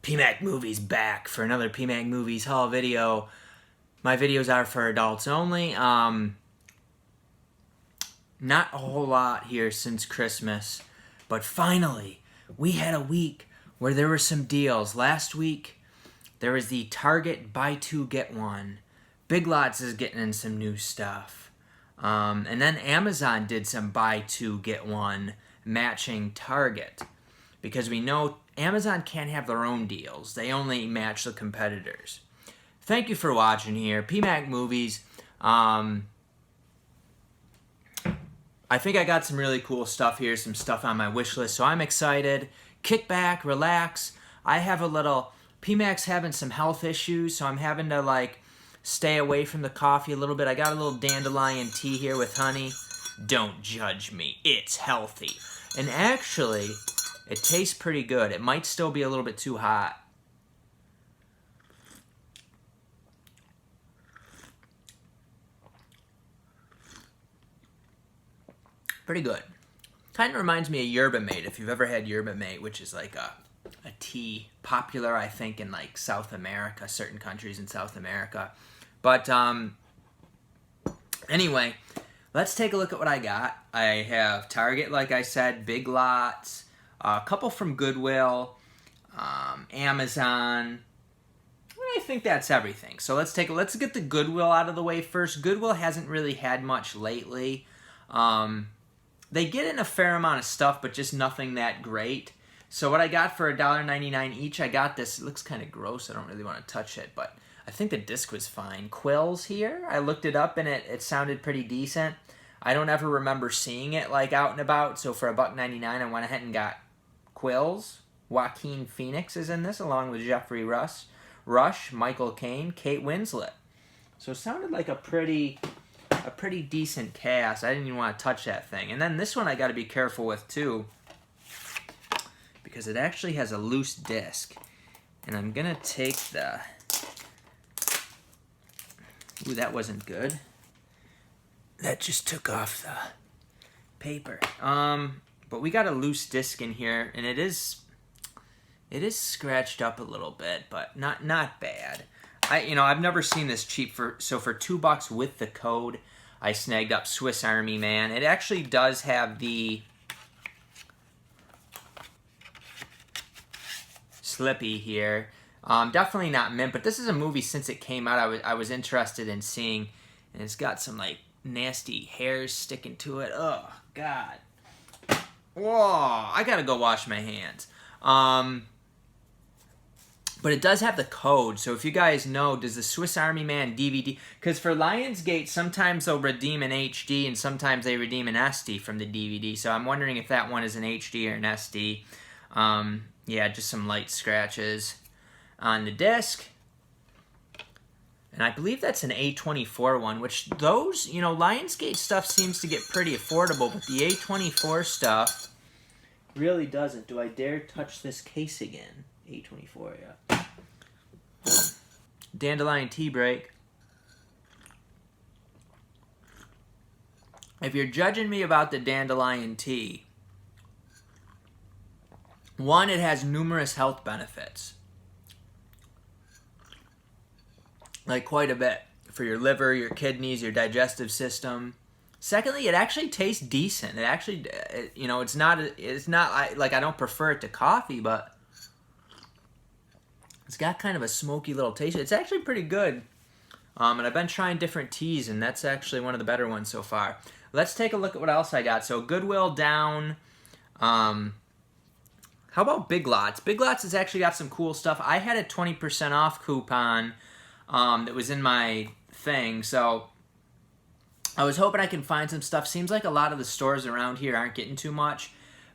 PMacMovies back for another PMacMovies haul video. My videos are for adults only. Not a whole lot here since Christmas, but finally, we had a week where there were some deals. Last week, there was the Target buy two, get one. Big Lots is getting in some new stuff. And then Amazon did some buy two, get one matching Target. Because we know Amazon can't have their own deals. They only match the competitors. Thank you for watching here. PMacMovies. I think I got some really cool stuff here. Some stuff on my wish list. So I'm excited. Kick back, relax. I have a little... PMac's having some health issues. So I'm having to stay away from the coffee a little bit. I got a little dandelion tea here with honey. Don't judge me. It's healthy. And actually... it tastes pretty good. It might still be a little bit too hot. Pretty good. Kind of reminds me of yerba mate, if you've ever had yerba mate, which is like a tea popular, I think, in like South America, certain countries in South America. But anyway, let's take a look at what I got. I have Target, like I said, Big Lots, a couple from Goodwill, Amazon. I think that's everything. So let's get the Goodwill out of the way first. Goodwill hasn't really had much lately. They get in a fair amount of stuff, but just nothing that great. So what I got for $1.99 each, I got this. It looks kind of gross. I don't really want to touch it, but I think the disc was fine. Quills here. I looked it up, and it sounded pretty decent. I don't ever remember seeing it out and about. So for $1.99, I went ahead and got Quills. Joaquin Phoenix is in this, along with Jeffrey Rush, Michael Caine, Kate Winslet. So it sounded like a pretty decent cast. I didn't even want to touch that thing. And then this one I got to be careful with too, because it actually has a loose disc. And I'm gonna take the... ooh, that wasn't good. That just took off the paper. But we got a loose disc in here, and it is scratched up a little bit, but not bad. I've never seen this cheap. So for $2 with the code, I snagged up Swiss Army Man. It actually does have the Slippy here. Definitely not mint, but this is a movie since it came out I was interested in seeing, and it's got some nasty hairs sticking to it. Oh God. Whoa, I gotta go wash my hands. But it does have the code, so if you guys know, does the Swiss Army Man DVD... because for Lionsgate, sometimes they'll redeem an HD, and sometimes they redeem an SD from the DVD, so I'm wondering if that one is an HD or an SD. Yeah, just some light scratches on the disc. And I believe that's an A24 one, which those, Lionsgate stuff seems to get pretty affordable, but the A24 stuff really doesn't. Do I dare touch this case again? A24, yeah. Dandelion tea break. If you're judging me about the dandelion tea, one, it has numerous health benefits. Quite a bit for your liver, your kidneys, your digestive system. Secondly, it actually tastes decent. It actually, it's not I don't prefer it to coffee, but it's got kind of a smoky little taste. It's actually pretty good. And I've been trying different teas, and that's actually one of the better ones so far. Let's take a look at what else I got. So Goodwill down. How about Big Lots? Big Lots has actually got some cool stuff. I had a 20% off coupon that was in my thing, so I was hoping I can find some stuff. Seems like a lot of the stores around here aren't getting too much,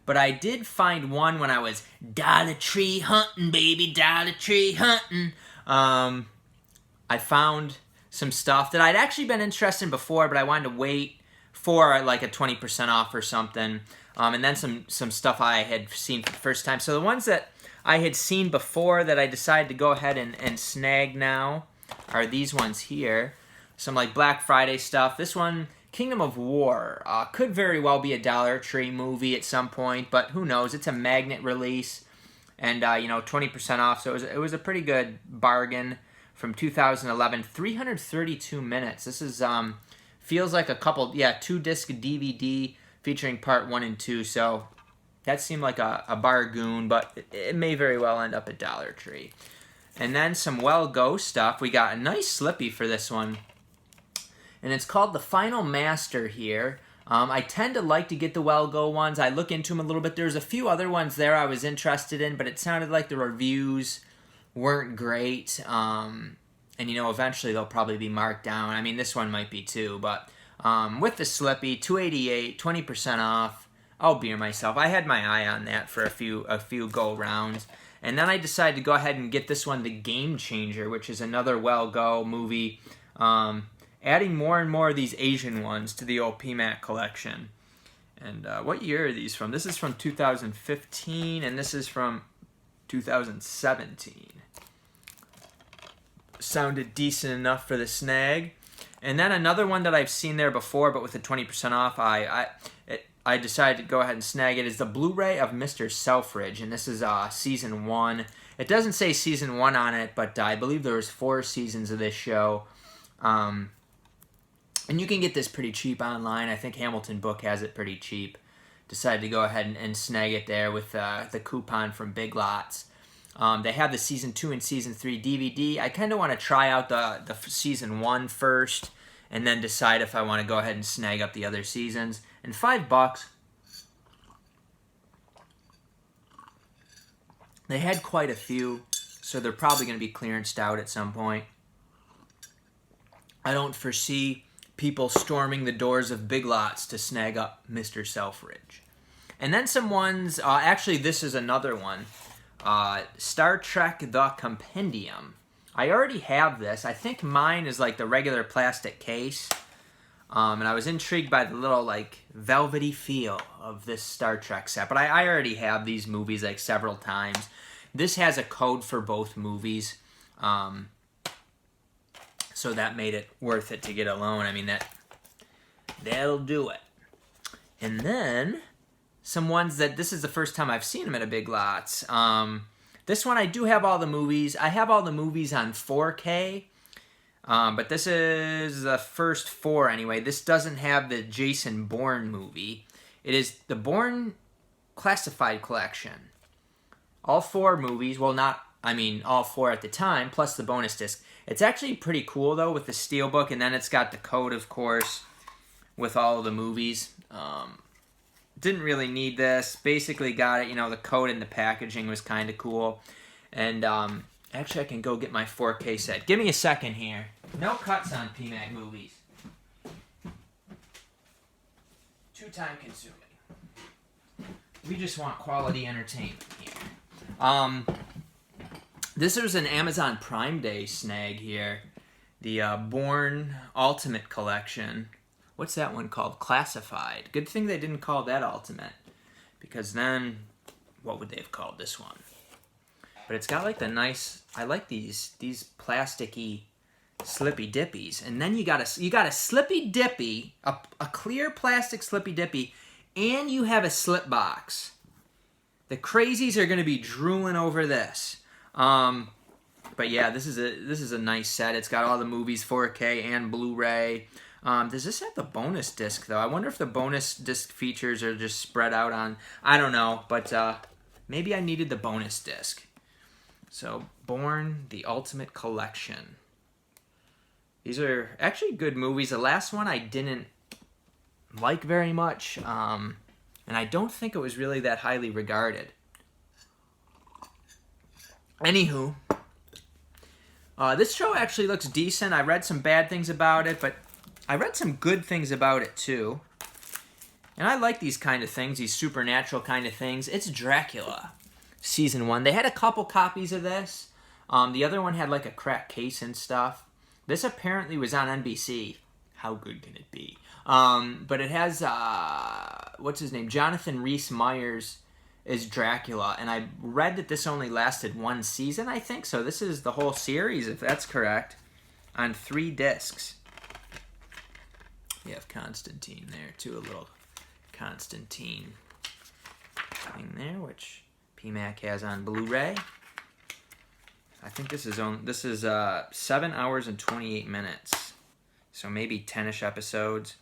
but I did find one when I was Dollar Tree hunting, baby, Dollar Tree hunting. I found some stuff that I'd actually been interested in before, but I wanted to wait for a 20% off or something. And then some stuff I had seen for the first time. So the ones that I had seen before that I decided to go ahead and snag now are these ones here. Some Black Friday stuff. This one, Kingdom of War, could very well be a Dollar Tree movie at some point, but who knows? It's a magnet release. and you know, 20% off. So it was a pretty good bargain from 2011. 332 minutes. This is feels like a couple, yeah, 2-disc DVD featuring part 1 and 2. So that seemed like a bargain, but it may very well end up at Dollar Tree. And then some Well Go stuff. We got a nice slippy for this one. And it's called The Final Master here. I tend to like to get the Well Go ones. I look into them a little bit. There's a few other ones there I was interested in, but it sounded like the reviews weren't great. And, you know, eventually they'll probably be marked down. I mean, this one might be too, but with the slippy, $288, 20% off. I'll beer myself. I had my eye on that for a few go-rounds. And then I decided to go ahead and get this one, The Game Changer, which is another Well Go movie. Adding more and more of these Asian ones to the old PMac collection. And what year are these from? This is from 2015, and this is from 2017. Sounded decent enough for the snag. And then another one that I've seen there before, but with the 20% off, I decided to go ahead and snag it, is the Blu-ray of Mr. Selfridge, and this is season 1. It doesn't say season 1 on it, but I believe there was 4 seasons of this show. And you can get this pretty cheap online. I think Hamilton Book has it pretty cheap. Decided to go ahead and snag it there with the coupon from Big Lots. They have the season 2 and season 3 DVD. I kind of want to try out the season 1 first, and then decide if I want to go ahead and snag up the other seasons. And $5. They had quite a few, so they're probably going to be clearanced out at some point. I don't foresee people storming the doors of Big Lots to snag up Mr. Selfridge. And then some ones, actually this is another one, Star Trek The Compendium. I already have this. I think mine is like the regular plastic case. And I was intrigued by the little like velvety feel of this Star Trek set. But I already have these movies like several times. This has a code for both movies. So that made it worth it to get a loan. I mean, that'll do it. And then some ones that this is the first time I've seen them at a Big Lots. This one I do have all the movies. I have all the movies on 4K. But this is the first 4 anyway. This doesn't have the Jason Bourne movie. It is the Bourne Classified Collection. All 4 movies, well not, I mean all 4 at the time, plus the bonus disc. It's actually pretty cool though with the steelbook, and then it's got the code, of course, with all of the movies. Didn't really need this. Basically got it, you know, the code and the packaging was kind of cool. And actually I can go get my 4K set. Give me a second here. No cuts on PMac movies. Too time consuming. We just want quality entertainment here. This was an Amazon Prime Day snag here. The Bourne Ultimate Collection. What's that one called? Classified. Good thing they didn't call that Ultimate. Because then, what would they have called this one? But it's got like the nice, I like these plasticky slippy dippies. And then you got a slippy dippy, a clear plastic slippy dippy, and you have a slip box. The crazies are going to be drooling over this. But yeah, this is a nice set. It's got all the movies, 4K and Blu-ray. Does this have the bonus disc though? I wonder if the bonus disc features are just spread out on, I don't know, but maybe I needed the bonus disc. So, Bourne, the Ultimate Collection. These are actually good movies. The last one I didn't like very much, and I don't think it was really that highly regarded. Anywho, this show actually looks decent. I read some bad things about it, but I read some good things about it too. And I like these kind of things, these supernatural kind of things. It's Dracula, season 1. They had a couple copies of this. The other one had like a cracked case and stuff. This apparently was on NBC. How good can it be? But it has, what's his name? Jonathan Rhys-Meyers is Dracula. And I read that this only lasted 1 season, I think. So this is the whole series, if that's correct, on 3 discs. You have Constantine there, too. A little Constantine thing there, which PMac has on Blu-ray. I think this is 7 hours and 28 minutes. So maybe 10-ish episodes.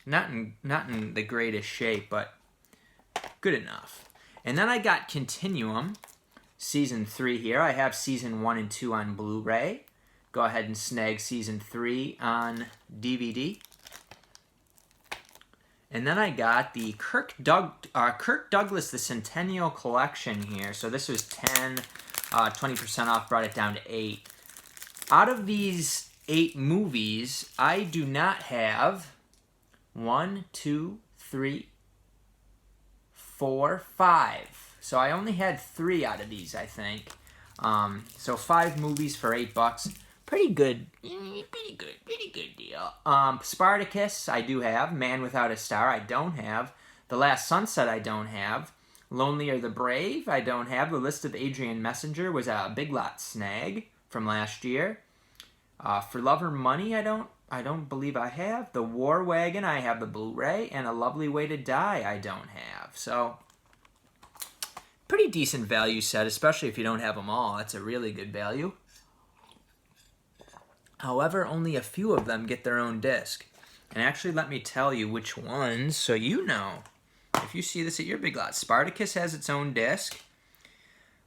Not in the greatest shape, but good enough. And then I got Continuum, Season 3 here. I have Season 1 and 2 on Blu-ray. Go ahead and snag Season 3 on DVD. And then I got the Kirk Douglas, the Centennial Collection here. So this was 20% off, brought it down to 8. Out of these 8 movies, I do not have 1, 2, 3, 4, 5. So I only had 3 out of these, I think. So 5 movies for $8. Pretty good deal. Spartacus, I do have. Man Without a Star, I don't have. The Last Sunset, I don't have. Lonely Are the Brave, I don't have. The List of Adrian Messenger was a Big Lot snag from last year. For Love or Money, I don't believe I have. The War Wagon, I have the Blu-ray. And A Lovely Way to Die, I don't have. So, pretty decent value set, especially if you don't have them all. That's a really good value. However, only a few of them get their own disc. And actually, let me tell you which ones, so you know. If you see this at your Big Lot, Spartacus has its own disc.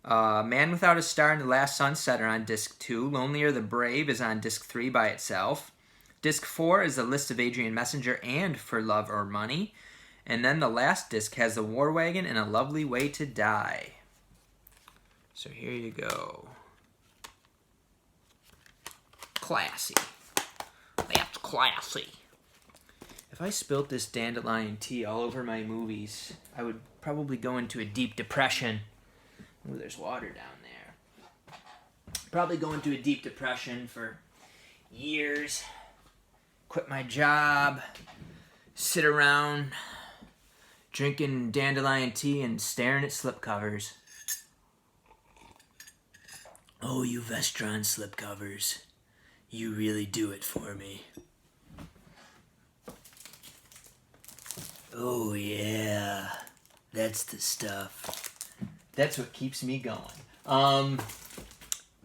Man Without a Star and The Last Sunset are on disc 2. Lonely Are the Brave is on disc 3 by itself. Disc 4 is The List of Adrian Messenger and For Love or Money. And then the last disc has The War Wagon and A Lovely Way to Die. So here you go. Classy. That's classy. If I spilt this dandelion tea all over my movies, I would probably go into a deep depression. Ooh, there's water down there. Probably go into a deep depression for years. Quit my job. Sit around drinking dandelion tea and staring at slipcovers. Oh, you Vestron slipcovers. You really do it for me. Oh, yeah. That's the stuff. That's what keeps me going.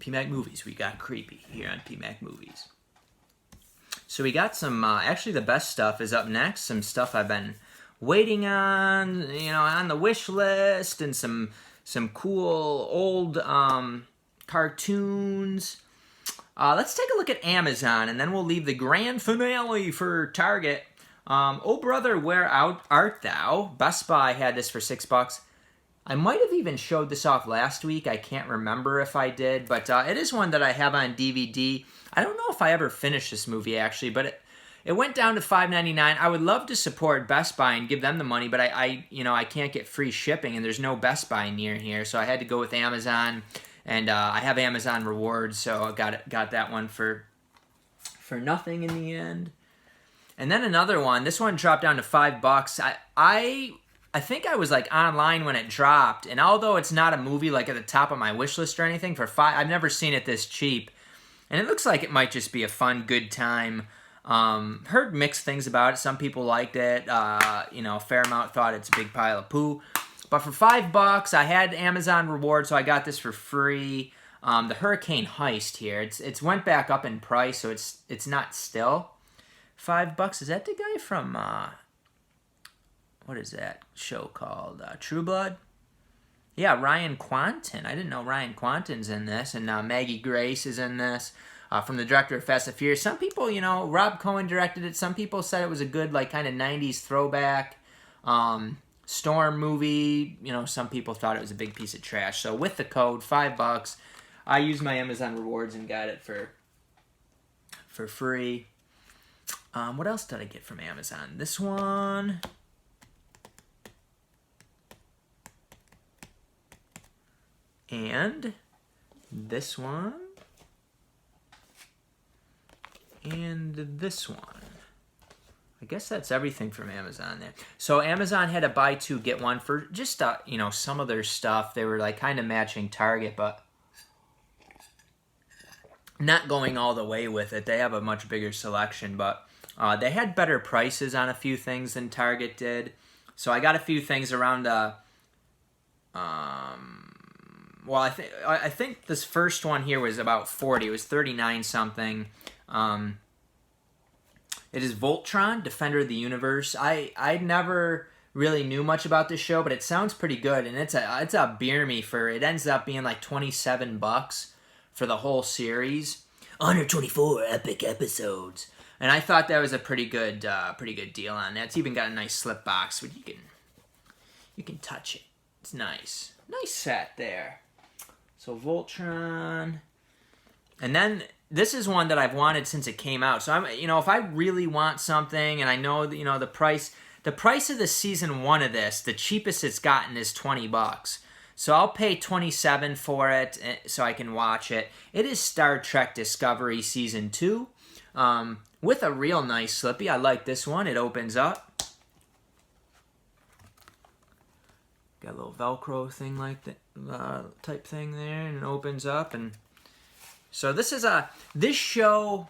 PMacMovies. We got creepy here on PMacMovies. So we got some, actually the best stuff is up next. Some stuff I've been waiting on, on the wish list. And some cool old cartoons. Let's take a look at Amazon, and then we'll leave the grand finale for Target. Oh Brother, Where Art Thou? Best Buy had this for $6. I might have even showed this off last week. I can't remember if I did, but it is one that I have on DVD. I don't know if I ever finished this movie, actually, but it went down to $5.99. I would love to support Best Buy and give them the money, but I can't get free shipping, and there's no Best Buy near here, so I had to go with Amazon. And I have Amazon Rewards, so I got that one for nothing in the end. And then another one. This one dropped down to $5. I think I was like online when it dropped, and although it's not a movie like at the top of my wish list or anything, for $5, I've never seen it this cheap, and it looks like it might just be a fun, good time. Heard mixed things about it. Some people liked it. Paramount thought it's a big pile of poo. But for $5, I had Amazon Rewards, so I got this for free. The Hurricane Heist here, it's went back up in price, so it's not still $5. Is that the guy from what is that show called? True Blood? Yeah, Ryan Quanten. I didn't know Ryan Quanten's in this, and Maggie Grace is in this. From the director of Fast and Furious. Some people, Rob Cohen directed it. Some people said it was a good, like, kind of 90s throwback. Storm movie, some people thought it was a big piece of trash. So with the code, $5, I used my Amazon Rewards and got it for free. What else did I get from Amazon? This one. And this one. And this one. I guess that's everything from Amazon there. So Amazon had a buy two, get one for just, some of their stuff. They were like kind of matching Target, but not going all the way with it. They have a much bigger selection, but they had better prices on a few things than Target did. So I got a few things around well, I think this first one here was about 40. It was 39 something. It is Voltron, Defender of the Universe. I never really knew much about this show, but it sounds pretty good, and it's a beer me for it ends up being like $27 for the whole series. 124 epic episodes. And I thought that was a pretty good deal on that. It's even got a nice slip box, which you can touch it. It's nice. Nice set there. So Voltron. And then this is one that I've wanted since it came out. So if I really want something, and I know that, the price of the season 1 of this, the cheapest it's gotten is $20. So I'll pay $27 for it so I can watch it. It is Star Trek Discovery Season 2 with a real nice Slippy. I like this one. It opens up. Got a little Velcro thing like that, type thing there, and it opens up. And so this show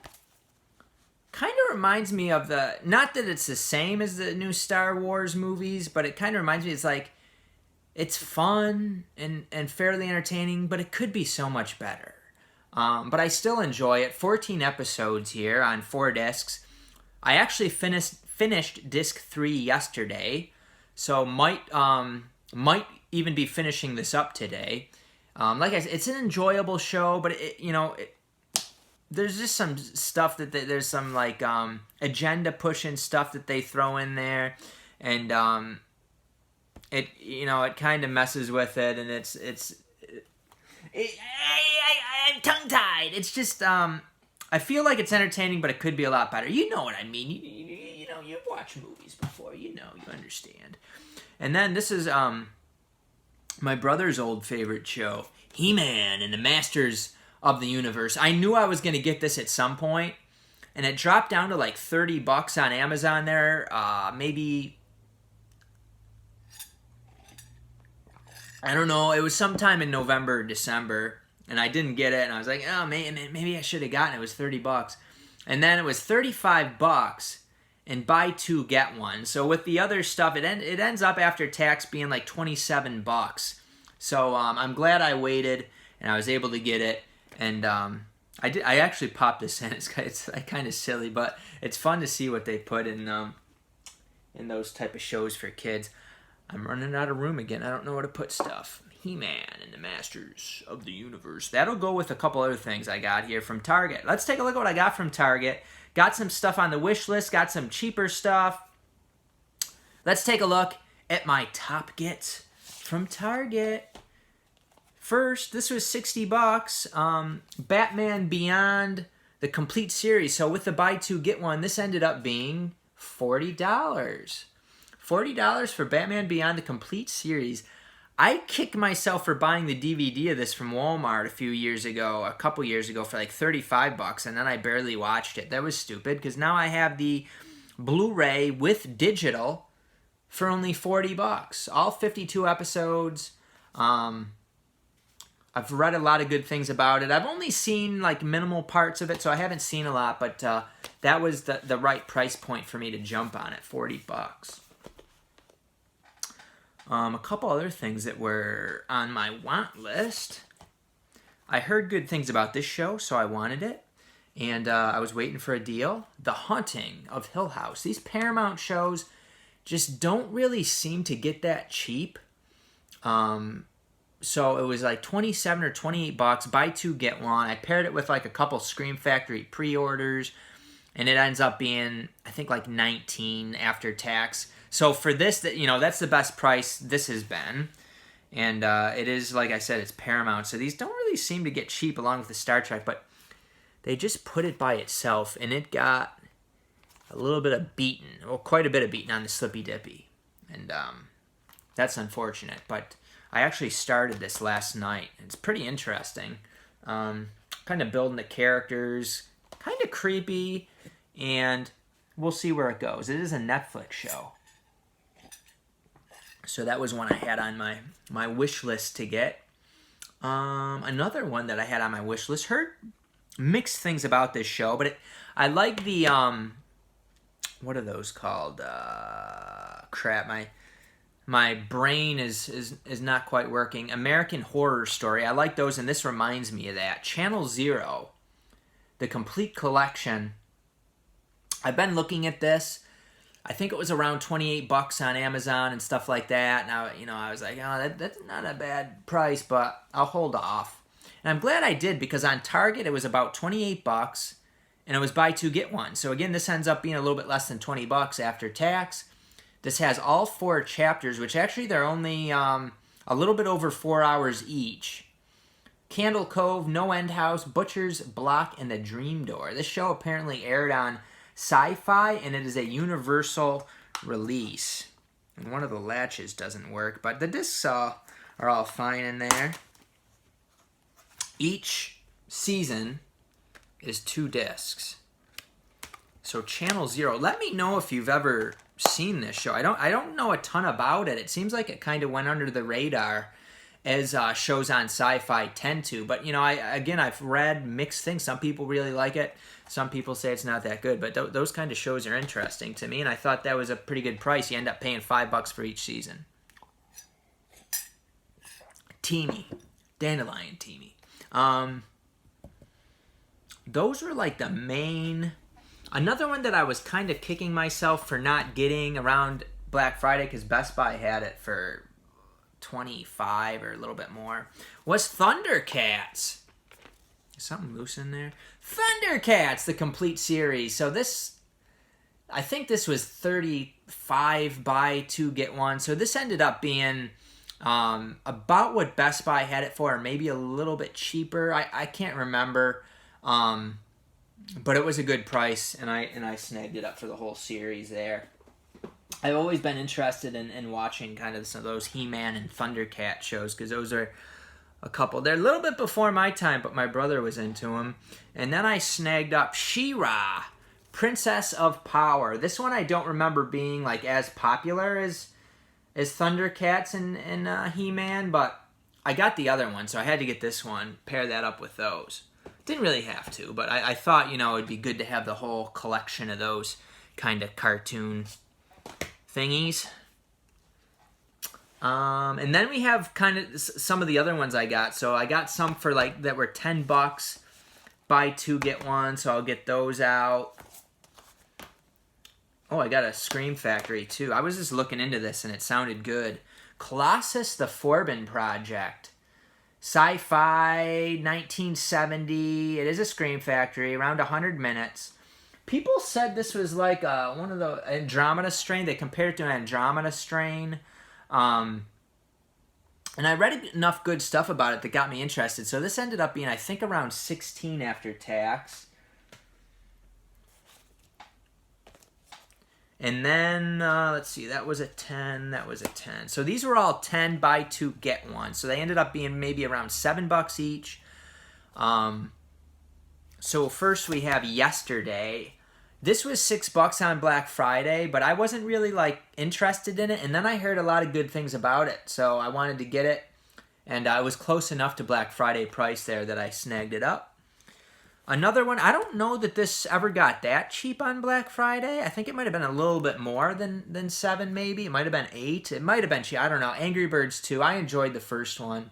kind of reminds me of not that it's the same as the new Star Wars movies, but it kind of reminds me, it's fun and fairly entertaining, but it could be so much better. But I still enjoy it. 14 episodes here on 4 discs. I actually finished disc 3 yesterday, so might even be finishing this up today. Like I said, it's an enjoyable show, but there's just some stuff there's some agenda pushing stuff that they throw in there, and it kind of messes with it, and I'm tongue-tied. It's just I feel like it's entertaining, but it could be a lot better. You know what I mean? You've watched movies before. You understand. And then this is my brother's old favorite show, Heman and the Masters of the Universe. I knew I was going to get this at some point, and it dropped down to like $30 on Amazon there. Maybe, I don't know, it was sometime in November or December, and I didn't get it, and I was like, oh man, maybe I should have gotten it. It was $30. And then it was $35 and buy 2 get 1. So with the other stuff, it ends up after tax being like $27. So I'm glad I waited and I was able to get it. And I actually popped this in. It's kind of silly, but it's fun to see what they put in those type of shows for kids. I'm running out of room again. I don't know where to put stuff. He-Man and the Masters of the Universe. That'll go with a couple other things I got here from Target. Let's take a look at what I got from Target. Got some stuff on the wish list. Got some cheaper stuff. Let's take a look at my top gets from Target. First, this was $60. Batman Beyond, the complete series. So with the buy 2 get 1, this ended up being $40. $40 for Batman Beyond, the complete series. I kicked myself for buying the DVD of this from Walmart a couple years ago for like $35, and then I barely watched it. That was stupid, because now I have the Blu-ray with digital for only $40. All 52 episodes. I've read a lot of good things about it. I've only seen like minimal parts of it, so I haven't seen a lot, but that was the right price point for me to jump on it, $40. A couple other things that were on my want list. I heard good things about this show, so I wanted it. And I was waiting for a deal. The Haunting of Hill House. These Paramount shows just don't really seem to get that cheap. So it was like $27 or $28. Buy 2, get 1. I paired it with like a couple Scream Factory pre-orders. And it ends up being, I think, like $19 after tax. So for this, that's the best price this has been. And it is, like I said, it's Paramount. So these don't really seem to get cheap along with the Star Trek. But they just put it by itself. And it got a little bit of beaten. Well, quite a bit of beaten on the Slippy Dippy. And that's unfortunate. But I actually started this last night. It's pretty interesting. Kind of building the characters. Kind of creepy. And we'll see where it goes. It is a Netflix show. So that was one I had on my wish list to get. Another one that I had on my wish list. Heard mixed things about this show, but I like the what are those called? Crap, my brain is not quite working. American Horror Story. I like those, and this reminds me of that. Channel Zero, the complete collection. I've been looking at this. I think it was around $28 on Amazon and stuff like that. Now, I was like, oh, that's not a bad price, but I'll hold off. And I'm glad I did, because on Target it was about $28, and it was buy two get one. So again, this ends up being a little bit less than $20 after tax. This has all 4 chapters, which actually they're only a little bit over 4 hours each. Candle Cove, No End House, Butcher's Block, and The Dream Door. This show apparently aired on Sci-Fi, and it is a universal release. And one of the latches doesn't work, but the discs are all fine in there. Each season is 2 discs. So Channel Zero. Let me know if you've ever seen this show. I don't know a ton about it. It seems like it kind of went under the radar, as shows on Sci-Fi tend to. But I've read mixed things. Some people really like it. Some people say it's not that good. But those kind of shows are interesting to me, and I thought that was a pretty good price. You end up paying $5 for each season. Teamy, Dandelion Teamy. Those were like the main. Another one that I was kind of kicking myself for not getting around Black Friday, because Best Buy had it for $25 or a little bit more, was Thundercats. Is something loose in there? Thundercats, the complete series. So this, I think this was $35 buy two get one. So this ended up being about what Best Buy had it for, or maybe a little bit cheaper. I can't remember. But it was a good price, and I snagged it up for the whole series there. I've always been interested in watching kind of some of those Heman and Thundercat shows, because those are a couple. They're a little bit before my time, but my brother was into them. And then I snagged up She-Ra, Princess of Power. This one I don't remember being like as popular as Thundercats and He-Man, but I got the other one, so I had to get this one, pair that up with those. Didn't really have to, but I thought, it'd be good to have the whole collection of those kind of cartoon thingies. And then we have kind of some of the other ones I got. So I got some for that were $10, buy two get one, so I'll get those out. Oh, I got a Scream Factory too. I was just looking into this and it sounded good. Colossus the Forbin Project. Sci-Fi, 1970. It is a Scream Factory, around 100 minutes. People said this was like one of the Andromeda strain. They compared it to an Andromeda strain. And I read enough good stuff about it that got me interested. So this ended up being, I think, around 16 after tax. And then, let's see, that was a 10, that was a 10. So these were all 10, buy two, get one. So they ended up being maybe around $7 each. So first we have Yesterday. This was $6 on Black Friday, but I wasn't really, interested in it. And then I heard a lot of good things about it, so I wanted to get it. And I was close enough to Black Friday price there that I snagged it up. Another one, I don't know that this ever got that cheap on Black Friday. I think it might have been a little bit more than 7 maybe. It might have been 8. It might have been cheap. I don't know. Angry Birds 2. I enjoyed the first one.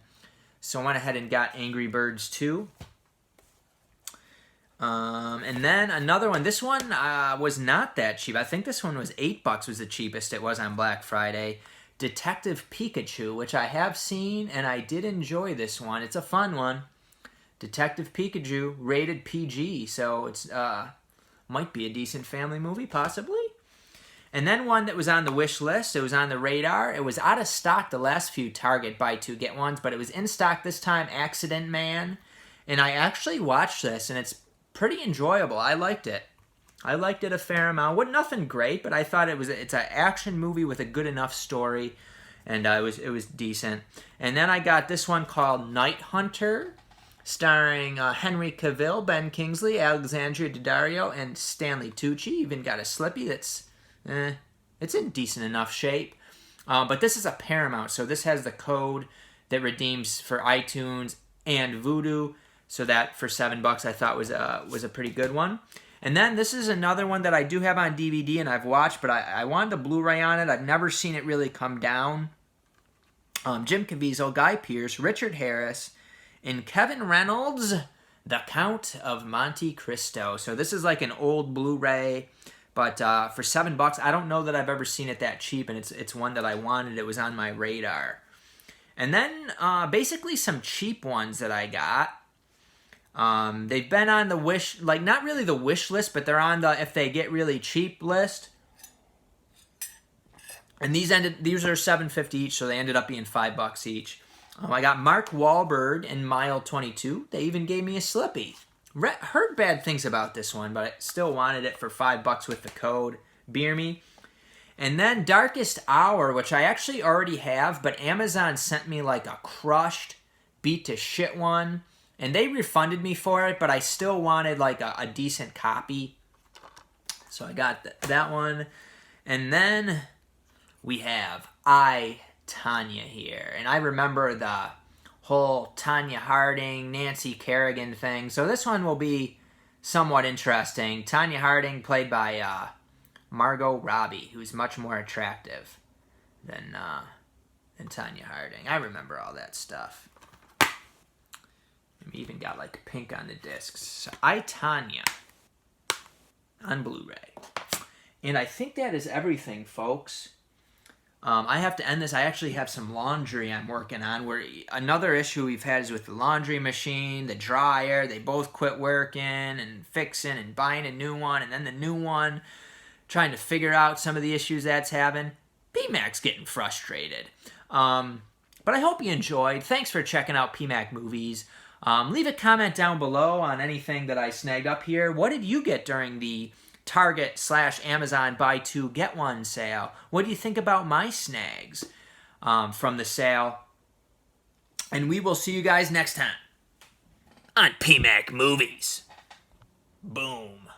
So I went ahead and got Angry Birds 2. And then another one. This one was not that cheap. I think this one was $8 was the cheapest it was on Black Friday. Detective Pikachu, which I have seen, and I did enjoy this one. It's a fun one. Detective Pikachu, rated PG, so it's might be a decent family movie, possibly. And then one that was on the wish list, it was on the radar. It was out of stock the last few Target buy two get ones, but it was in stock this time, Accident Man. And I actually watched this, and it's pretty enjoyable. I liked it. I liked it a fair amount. Nothing great, but I thought it's an action movie with a good enough story, and it was decent. And then I got this one called Night Hunter, starring Henry Cavill, Ben Kingsley, Alexandria Daddario, and Stanley Tucci. Even got a Slippy that's it's in decent enough shape. But this is a Paramount, so this has the code that redeems for iTunes and Vudu. So that for $7 I thought was a pretty good one. And then this is another one that I do have on DVD and I've watched, but I wanted the Blu-ray on it. I've never seen it really come down. Jim Caviezel, Guy Pearce, Richard Harris, and Kevin Reynolds, The Count of Monte Cristo. So this is like an old Blu-ray, but for $7, I don't know that I've ever seen it that cheap, and it's one that I wanted. It was on my radar. And then basically some cheap ones that I got. They've been on the wish, like not really the wish list, but they're on the if they get really cheap list. And these are $7.50 each, so they ended up being $5 each. I got Mark Wahlberg and Mile 22. They even gave me a Slippy. Heard bad things about this one, but I still wanted it for $5 with the code Beer Me. And then Darkest Hour, which I actually already have, but Amazon sent me like a crushed, beat to shit one, and they refunded me for it, but I still wanted like a decent copy. So I got that one. And then we have Tonya here. And I remember the whole Tonya Harding, Nancy Kerrigan thing. So this one will be somewhat interesting. Tonya Harding played by Margot Robbie, who's much more attractive than Tonya Harding. I remember all that stuff. We even got like pink on the discs. So Tonya on Blu-ray. And I think that is everything, folks. I have to end this. I actually have some laundry I'm working on. Where another issue we've had is with the laundry machine, the dryer. They both quit working and fixing and buying a new one, and then the new one, trying to figure out some of the issues that's having. PMac's getting frustrated. But I hope you enjoyed. Thanks for checking out PMacMovies. Leave a comment down below on anything that I snagged up here. What did you get during the Target/Amazon buy two get one sale? What do you think about my snags from the sale? And we will see you guys next time on PMacMovies. Boom.